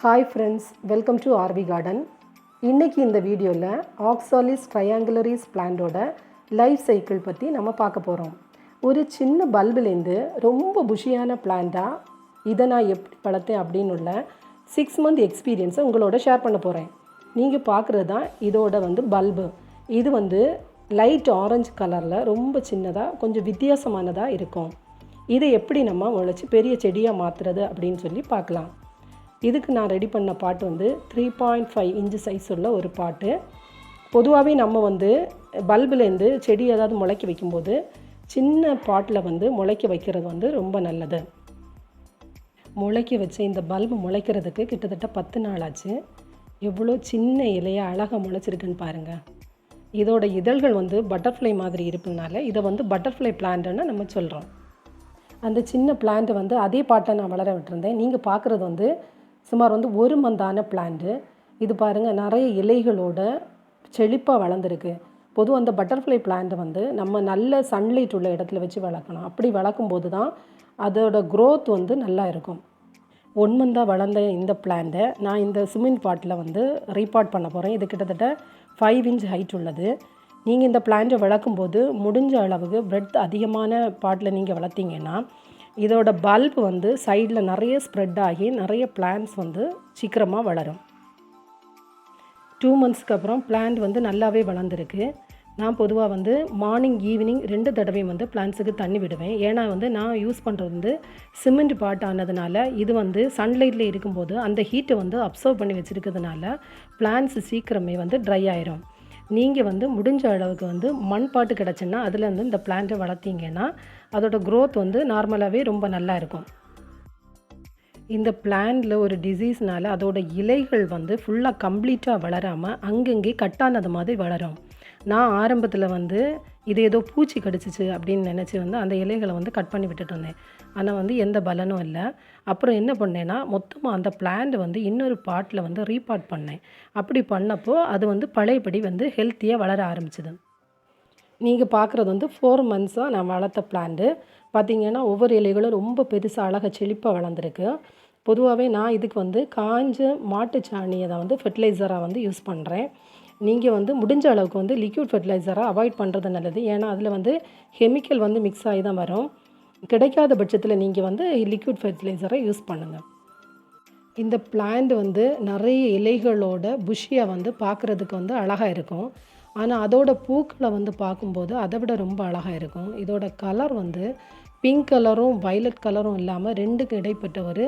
Hi friends, welcome to RV garden. இன்றைக்கி இந்த வீடியோவில் ஆக்சாலிஸ் ட்ரையாங்குலரிஸ் பிளான்டோட லைஃப் சைக்கிள் பற்றி நம்ம பார்க்க போகிறோம். ஒரு சின்ன பல்புலேருந்து ரொம்ப புஷியான பிளான்ட்டாக இதை நான் எப்படி வளர்த்தேன் அப்படின்னு உள்ள 6 மந்த் எக்ஸ்பீரியன்ஸை உங்களோட ஷேர் பண்ண போகிறேன். நீங்கள் பார்க்குறது தான் இதோட பல்பு. இது லைட் ஆரஞ்சு கலரில் ரொம்ப சின்னதாக கொஞ்சம் வித்தியாசமானதாக இருக்கும். இதை எப்படி நம்ம முளைச்சி பெரிய செடியாக மாற்றுறது அப்படின்னு சொல்லி பார்க்கலாம். இதுக்கு நான் ரெடி பண்ண பாட்டு 3.5 இன்ச்சு சைஸ் உள்ள ஒரு பாட்டு. பொதுவாகவே நம்ம பல்புலேருந்து செடி ஏதாவது முளைக்க வைக்கும்போது சின்ன பாட்டில் முளைக்க வைக்கிறது ரொம்ப நல்லது. முளைக்க வச்ச இந்த பல்பு முளைக்கிறதுக்கு கிட்டத்தட்ட 10 நாள் ஆச்சு. எவ்வளோ சின்ன இலையாக அழகாக முளைச்சிருக்குன்னு பாருங்கள். இதோட இதழ்கள் பட்டர்ஃப்ளை மாதிரி இருப்பதுனால இதை பட்டர்ஃப்ளை பிளான்ட்டுன்னு நம்ம சொல்கிறோம். அந்த சின்ன பிளான்ட்டு அதே பாட்டை நான் வளர விட்டுருந்தேன். நீங்கள் பார்க்குறது சுமார் 1 மந்தான பிளான்ட்டு. இது பாருங்கள், நிறைய இலைகளோட செழிப்பாக வளர்ந்துருக்கு. பொதுவாக அந்த பட்டர்ஃப்ளை பிளான்ட்டை நம்ம நல்ல சன்லைட் உள்ள இடத்துல வச்சு வளர்க்கணும். அப்படி வளர்க்கும்போது தான் அதோட க்ரோத் நல்லா இருக்கும். 1 மந்தாக வளர்ந்த இந்த பிளான்ட்டை நான் இந்த சிமெண்ட் பாட்டில் ரீபாட் பண்ண போகிறேன். இது கிட்டத்தட்ட 5 இன்ச் ஹைட் உள்ளது. நீங்கள் இந்த பிளான்ட்டை வளர்க்கும்போது முடிஞ்ச அளவுக்கு பிரெட் அதிகமான பாட்டில் நீங்கள் வளர்த்திங்கன்னா இதோட பல்ப் சைடில் நிறைய ஸ்ப்ரெட் ஆகி நிறைய பிளான்ட்ஸ் சீக்கிரமாக வளரும். 2 மந்த்ஸ்க்கு அப்புறம் பிளான்ட் நல்லாவே வளர்ந்துருக்கு. நான் பொதுவாக மார்னிங் ஈவினிங் 2 தடவை பிளான்ட்ஸுக்கு தண்ணி விடுவேன். ஏன்னா நான் யூஸ் பண்ணுறது சிமெண்ட் பாட் ஆனதுனால இது சன்லைட்டில் இருக்கும்போது அந்த ஹீட்டை அப்சர்வ் பண்ணி வச்சுருக்கிறதுனால பிளான்ட்ஸ் சீக்கிரமே ட்ரை ஆயிரும். நீங்கள் முடிஞ்ச அளவுக்கு மண் பாட்டு கிடச்சுன்னா அதில் இந்த பிளான்ட்டை வளர்த்திங்கன்னா அதோட க்ரோத் நார்மலாகவே ரொம்ப நல்லா இருக்கும். இந்த பிளான்ட்டில் ஒரு டிசீஸ்னால் அதோட இலைகள் ஃபுல்லாக கம்ப்ளீட்டாக வளராமல் அங்கங்கே கட்டானது மாதிரி வளரும். நான் ஆரம்பத்தில் இது ஏதோ பூச்சி கடிச்சிச்சு அப்படின்னு நினச்சி அந்த இலைகளை கட் பண்ணி விட்டுட்டு இருந்தேன். ஆனால் எந்த பலனும் இல்லை. அப்புறம் என்ன பண்ணேன்னா மொத்தமாக அந்த பிளான்ட் இன்னொரு பாட்டில் ரீபாட் பண்ணேன். அப்படி பண்ணப்போ அது பழையபடி ஹெல்த்தியாக வளர ஆரம்பிச்சிது. நீங்கள் பார்க்குறது 4 மந்த்ஸாக நான் வளர்த்த பிளான்ட்டு. பார்த்திங்கன்னா ஒவ்வொரு இலைகளும் ரொம்ப பெருசாக அழகாக செழிப்பாக வளர்ந்துருக்கு. பொதுவாகவே நான் இதுக்கு காஞ்ச மாட்டுச்சாணியை தான் ஃபெர்டிலைசராக யூஸ் பண்ணுறேன். நீங்கள் முடிஞ்ச அளவுக்கு லிக்விட் ஃபெர்டிலைசராக அவாய்ட் பண்ணுறது நல்லது. ஏன்னா அதில் கெமிக்கல் மிக்ஸ் ஆகி தான் வரும். கிடைக்காத பட்சத்தில் நீங்கள் லிக்விட் ஃபெர்டிலைசரை யூஸ் பண்ணுங்கள். இந்த பிளான்ட் நிறைய இலைகளோட புஷியாக பார்க்குறதுக்கு அழகாக இருக்கும். ஆனால் அதோட பூக்களை பார்க்கும்போது அதை விட ரொம்ப அழகாக இருக்கும். இதோட கலர் பிங்க் கலரும் வயலட் கலரும் இல்லாமல் 2க்கு இடைப்பட்ட ஒரு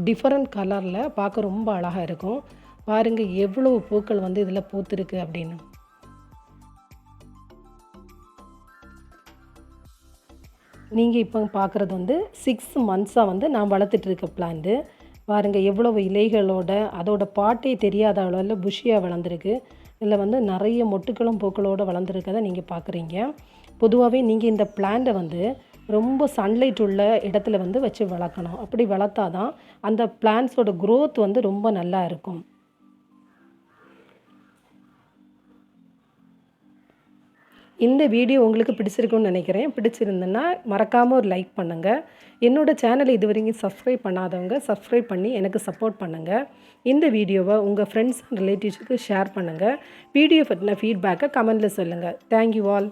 டிஃப்ரெண்ட் கலரில் பார்க்க ரொம்ப அழகாக இருக்கும். பாருங்கள் எவ்வளோ பூக்கள் இதில் பூத்துருக்கு அப்படின்னு. நீங்கள் இப்போ பார்க்குறது 6 மந்த்ஸாக நான் வளர்த்துட்டு இருக்க பிளான்ட்டு. பாருங்கள் எவ்வளவு இலைகளோட அதோட பாட்டே தெரியாத அளவில் புஷியாக வளர்ந்துருக்கு. இதில் நிறைய மொட்டுக்களும் பூக்களோடு வளர்ந்துருக்கதை நீங்கள் பார்க்குறீங்க. பொதுவாகவே நீங்கள் இந்த பிளான்ட்டை ரொம்ப சன்லைட் உள்ள இடத்துல வச்சு வளர்க்கணும். அப்படி வளர்த்தா தான் அந்த பிளான்ட்ஸோட க்ரோத் ரொம்ப நல்லா இருக்கும். இந்த வீடியோ உங்களுக்கு பிடிச்சிருக்குன்னு நினைக்கிறேன். பிடிச்சிருந்தேன்னா மறக்காமல் ஒரு லைக் பண்ணுங்கள். என்னோடய சேனலை இது வரைக்கும் சப்ஸ்கிரைப் பண்ணாதவங்க சப்ஸ்கிரைப் பண்ணி எனக்கு சப்போர்ட் பண்ணுங்கள். இந்த வீடியோவை உங்கள் ஃப்ரெண்ட்ஸ் அண்ட் ரிலேட்டிவ்ஸுக்கு ஷேர் பண்ணுங்கள். வீடியோ பற்றின ஃபீட்பேக்கை கமெண்டில் சொல்லுங்கள். Thank you all.